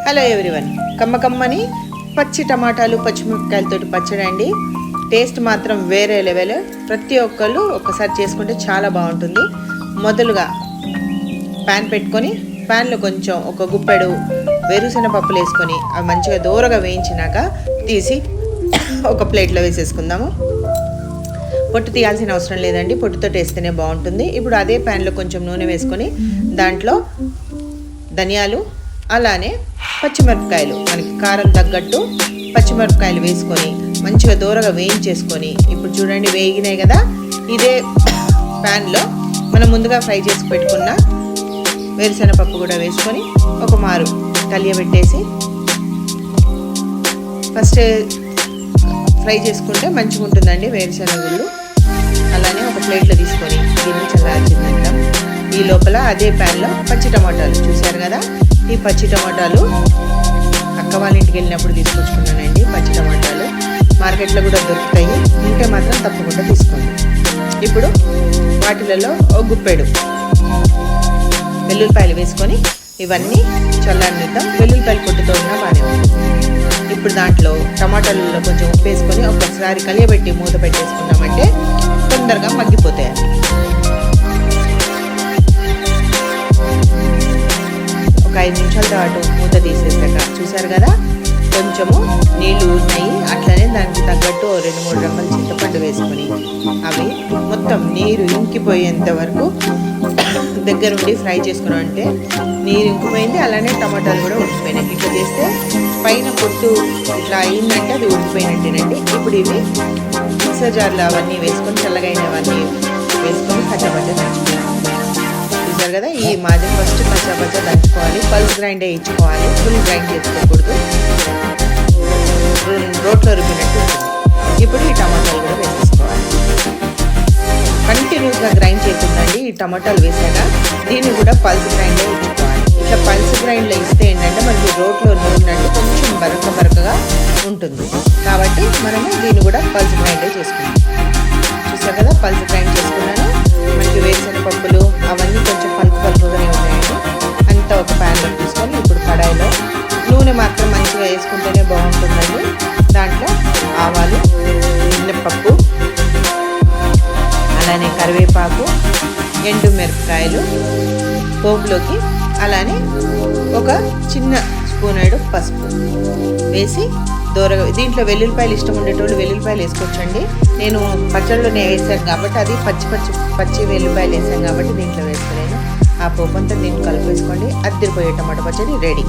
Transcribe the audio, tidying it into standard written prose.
Hello everyone, కమ్మకమ్మని పచ్చి టమాటాలు పచ్చిమిరపకాయలతోటి పచ్చడి అండి. టేస్ట్ మాత్రం వేరే లెవెల్. ప్రతి ఒక్కళ్ళు ఒక్కసారి చేసుకుంటే చాలా బాగుంటుంది. మొదలుగా ప్యాన్ పెట్టుకొని ప్యాన్లో కొంచెం ఒక గుప్పెడు వేరుశెనగ పప్పులు వేసుకొని అవి మంచిగా దూరగా వేయించినాక తీసి ఒక ప్లేట్లో వేసేసుకుందాము. పొట్టు తీయాల్సిన అవసరం లేదండి, పొట్టుతో వేస్తేనే బాగుంటుంది. ఇప్పుడు అదే ప్యాన్లో కొంచెం నూనె వేసుకొని దాంట్లో ధనియాలు అలానే పచ్చిమిరపకాయలు, మనకి కారం తగ్గట్టు పచ్చిమిరపకాయలు వేసుకొని మంచిగా దూరగా వేయించేసుకొని, ఇప్పుడు చూడండి వేగినాయి కదా, ఇదే ప్యాన్లో మనం ముందుగా ఫ్రై చేసి పెట్టుకున్న వేరుశెనగపప్పు కూడా వేసుకొని ఒక మారు కలియబెట్టేసి ఫస్ట్ ఫ్రై చేసుకుంటే మంచిగా ఉంటుందండి వేరుశెనగుళ్ళు. అలానే ఒక ప్లేట్లో తీసుకొని దీన్ని చల్లార్చిద్దాం. ఈ లోపల అదే ప్యాన్లో పచ్చి టమాటాలు చూశారు కదా, ఈ పచ్చి టమాటాలు అక్క వాళ్ళ ఇంటికి వెళ్ళినప్పుడు తీసుకొచ్చుకున్నానండి. పచ్చి టమాటాలు మార్కెట్లో కూడా దొరుకుతాయి, ఉంటే మాత్రం తప్పకుండా తీసుకోండి. ఇప్పుడు వాటిలలో ఒక గుప్పెడు వెల్లుల్లిపాయలు వేసుకొని ఇవన్నీ చల్లారనిద్దాం. వెల్లుల్లిపాయలు పొట్టుతో ఉన్నా బాగానే ఉంటుంది. ఇప్పుడు దాంట్లో టమాటాలలో కొంచెం ఉప్పు వేసుకొని ఒకసారి కలియబెట్టి మూత పెట్టేసుకున్నామంటే తొందరగా మగ్గిపోతాయి. ఒక 5 నిమిషాల పాటు మూత తీసేసాక చూసారు కదా, కొంచెము నీళ్లు ఉన్నాయి. అట్లనే దానికి తగ్గట్టు 2-3 రెమ్మలు చింతపండు వేసుకొని అవి మొత్తం నీరు ఇంకిపోయేంత వరకు దగ్గరుండి ఫ్రై చేసుకున్నాం. అంటే నీరు ఇంకిపోయింది, అలానే టమాటాలు కూడా ఉడికిపోయినాయి. ఇట్లా చేస్తే పైన పొట్టు ఇట్లా అయిందంటే అది ఉడికిపోయినట్టేనండి. ఇప్పుడు ఇవి మిక్సర్ జార్లో అవన్నీ వేసుకొని చల్లగైనవన్నీ వేసుకొని కచ్చపచ్చ దంచుకోవాలి. చూసారు కదా, ఈ మాదిరి ఫస్ట్ కచ్చపచ్చ దంచుకోవాలి. పల్స్ గ్రైండ్ వేయించుకోవాలి, ఫుల్ గ్రైండ్ చేసుకోకూడదు, రోట్లో రుబ్బినట్టు ఉంటుంది. ఇప్పుడు ఈ టమాటాలు కూడా వేసేసుకోవాలి. కంటిన్యూస్గా గ్రైండ్ చేస్తుందండి. ఈ టమాటాలు వేసాక దీన్ని కూడా పల్స్ గ్రైండ్ వేయించుకోవాలి. ఇట్లా పల్స్ గ్రైండ్లో ఇస్తే ఏంటంటే మనకి రోట్లో నూరినట్టు కొంచెం బరకగా ఉంటుంది. కాబట్టి మనము దీన్ని కూడా పల్స్ గ్రైండ్ చేసుకున్నాం. చూసారు కదా, పల్స్ గ్రైండ్ చేసుకున్నాను. మనకి వేసిన పప్పులు అవన్నీ కొంచెం పలుకుగానే ఉన్నాయండి. అంతా ఒక ప్యాన్లో తీసుకొని ఇప్పుడు కడాయిలో నూనె మాత్రం మంచిగా వేసుకుంటేనే బాగుంటుందండి. దాంట్లో ఆవాలు, మినపప్పు, అలానే కరివేపాకు, ఎండుమిరపకాయలు పోపులోకి, అలానే ఒక చిన్న స్పూన్ పసుపు వేసి దూరగా, దీంట్లో వెల్లుల్లిపాయలు ఇష్టం ఉండేటోళ్ళు వెల్లుల్లిపాయలు వేసుకోవచ్చండి. నేను పచ్చళ్ళలోనే వేసాను కాబట్టి అది పచ్చి వెల్లుల్లిపాయలు వేసాను కాబట్టి దీంట్లో వేసుకోలేను. ఆ పోపు అంతా దీన్ని కలిపేసుకోండి. అద్దరిపోయే టమాటా పచ్చడి రెడీ.